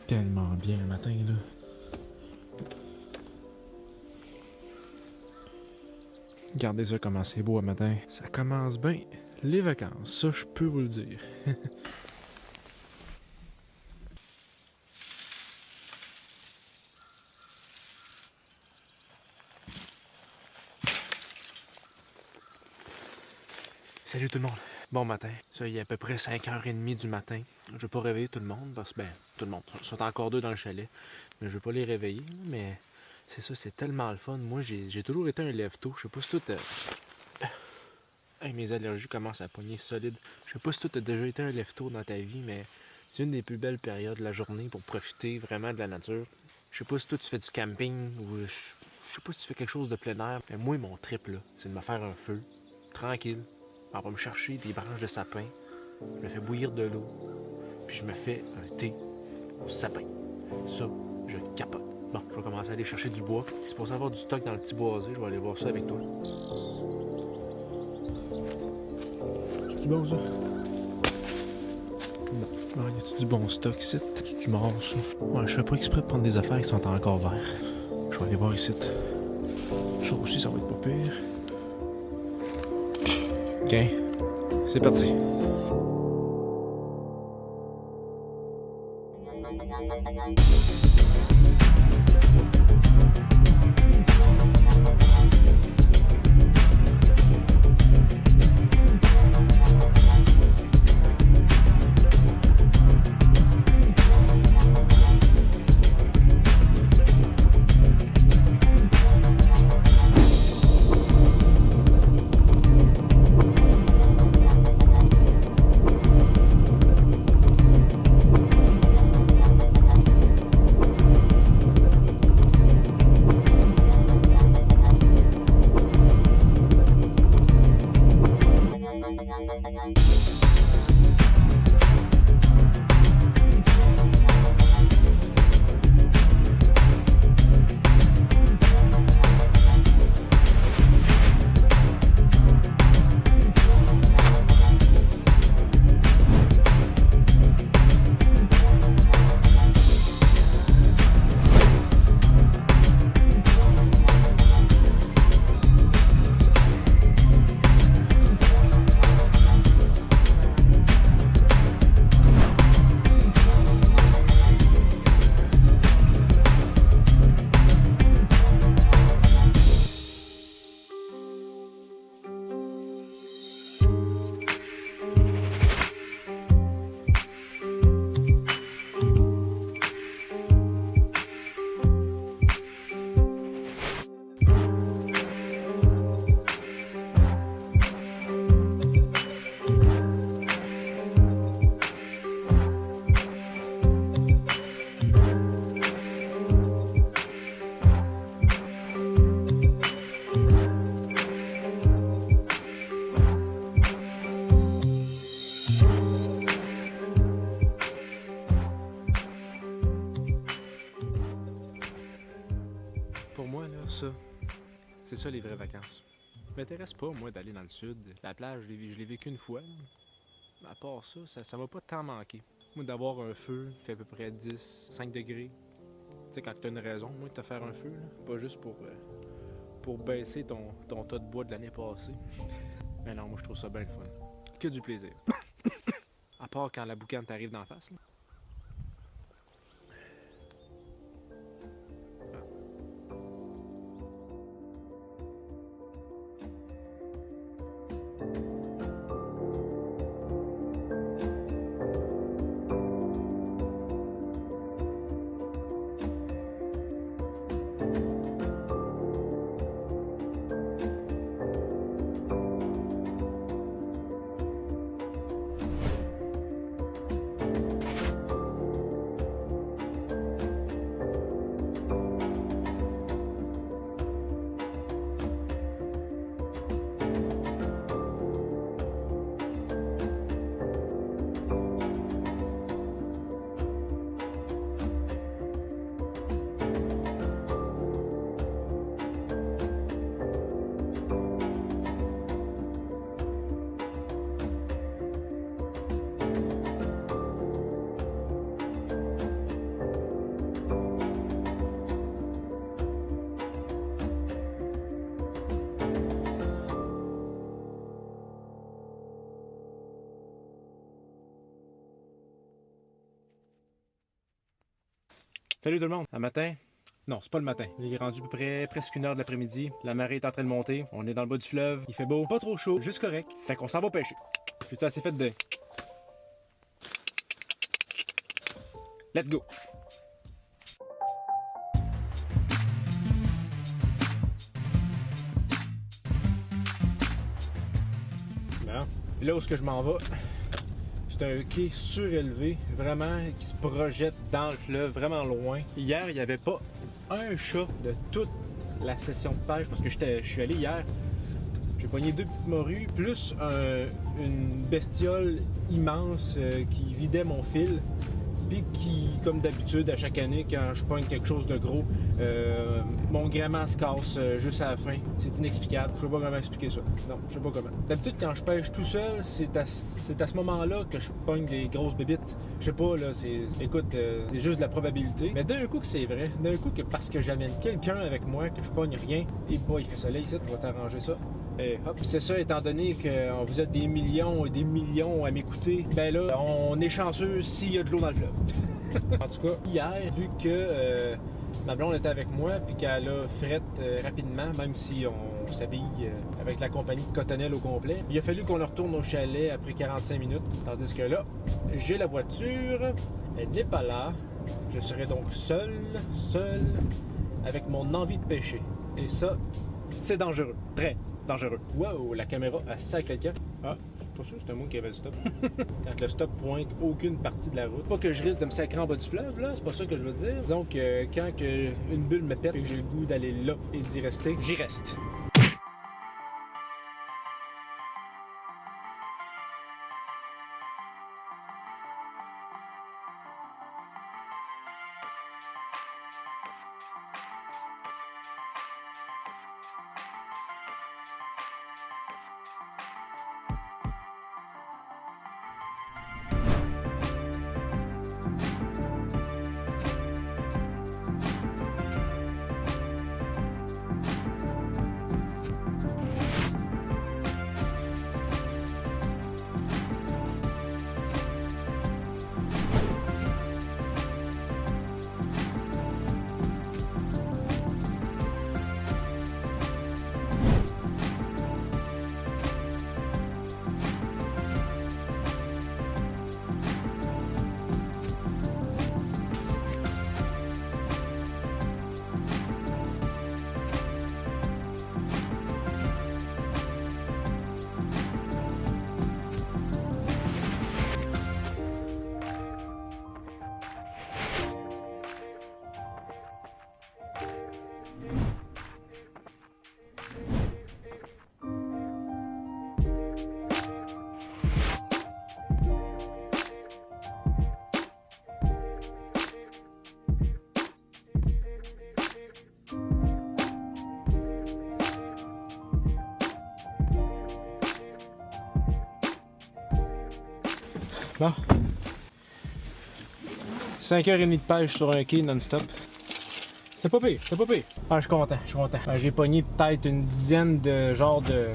tellement bien le matin, là. Regardez ça comment c'est beau le matin. Ça commence bien les vacances, ça je peux vous le dire. Salut tout le monde. Bon matin. Ça, il est à peu près 5h30 du matin. Je vais pas réveiller tout le monde parce que, tout le monde. Ils sont encore deux dans le chalet. Mais je vais pas les réveiller. Mais c'est ça, c'est tellement le fun. Moi, j'ai toujours été un lève-tôt. Je sais pas si tout. Hey, mes allergies commencent à pogner solide. Je sais pas si toi t'as déjà été un lève-tôt dans ta vie, mais c'est une des plus belles périodes de la journée pour profiter vraiment de la nature. Je sais pas si toi tu fais du camping ou je sais pas si tu fais quelque chose de plein air. Mais moi, mon trip là, c'est de me faire un feu, tranquille. On va me chercher des branches de sapin, je me fais bouillir de l'eau, puis je me fais un thé au sapin. Ça, je capote. Bon, je vais commencer à aller chercher du bois. C'est pour avoir du stock dans le petit boisé, je vais aller voir ça avec toi. C'est bon ça? Non, y a-tu du bon stock ici? C'est-tu mort ça? Ouais, je fais pas exprès de prendre des affaires qui sont encore verts. Je vais aller voir ici. Ça aussi, ça va être pas pire. Ok, c'est parti. Pour moi, là, ça, c'est ça les vraies vacances. Ça m'intéresse pas, moi, d'aller dans le sud. La plage, je l'ai vécu une fois. À part ça m'a pas tant manqué. Moi, d'avoir un feu qui fait à peu près 5 degrés. Tu sais, quand t'as une raison, moi, de te faire un feu, là, pas juste pour baisser ton tas de bois de l'année passée. Mais non, moi, je trouve ça bien le fun. Que du plaisir. À part quand la boucane t'arrive d'en face, là. Salut tout le monde! Un matin? Non, c'est pas le matin. Il est rendu à peu près presque 1h de l'après-midi. La marée est en train de monter. On est dans le bas du fleuve. Il fait beau. Pas trop chaud, juste correct. Fait qu'on s'en va pêcher. J'ai-tu assez fait de... Let's go! Bon. Là où est-ce que je m'en vais, c'est un quai surélevé, vraiment, qui se projette dans le fleuve, vraiment loin. Hier, il n'y avait pas un chat de toute la session de pêche, parce que je suis allé hier. J'ai pogné 2 petites morues, plus une bestiole immense qui vidait mon fil. Puis qui, comme d'habitude, à chaque année, quand je pogne quelque chose de gros, mon gréement se casse juste à la fin. C'est inexplicable. Je sais pas comment expliquer ça. Non, je sais pas comment. D'habitude, quand je pêche tout seul, c'est à ce moment-là que je pogne des grosses bébites. Je sais pas, là, écoute, c'est juste de la probabilité. Mais d'un coup que c'est vrai, d'un coup que parce que j'amène quelqu'un avec moi, que je pogne rien, et bah, il fait soleil ici, on va t'arranger ça. Et hop, c'est ça, étant donné que vous êtes des millions et des millions à m'écouter, ben là, on est chanceux s'il y a de l'eau dans le fleuve. En tout cas, hier, vu que ma blonde était avec moi, puis qu'elle a frette rapidement, même si on s'habille avec la compagnie de Cottonelle au complet, il a fallu qu'on retourne au chalet après 45 minutes. Tandis que là, j'ai la voiture, elle n'est pas là. Je serai donc seul, avec mon envie de pêcher. Et ça, c'est dangereux. Très dangereux. Wow, la caméra a sacré le camp. Ah, je suis pas sûr que c'est un mot qui avait le stop. Quand le stop pointe aucune partie de la route. Pas que je risque de me sacrer en bas du fleuve, là, c'est pas ça que je veux dire. Disons que quand une bulle me pète et que j'ai le goût d'aller là et d'y rester, j'y reste. Bon. 5h30 de pêche sur un quai non-stop. C'était pas pire, c'était pas pire. Ah, je suis content, je suis content. J'ai pogné peut-être une dizaine de genres de...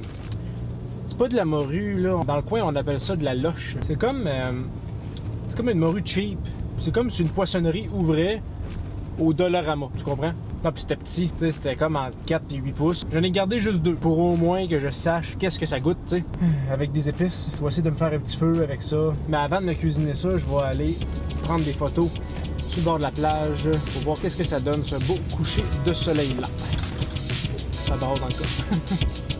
C'est pas de la morue, là. Dans le coin, on appelle ça de la loche. C'est comme une morue cheap. C'est comme si une poissonnerie ouvrait au Dollarama, tu comprends? Non, puis c'était petit, tu sais, c'était comme entre 4 et 8 pouces. J'en ai gardé juste 2 pour au moins que je sache qu'est-ce que ça goûte, tu sais. Avec des épices. Je vais essayer de me faire un petit feu avec ça. Mais avant de me cuisiner ça, je vais aller prendre des photos sur le bord de la plage pour voir qu'est-ce que ça donne, ce beau coucher de soleil là. Ça brasse dans le cas.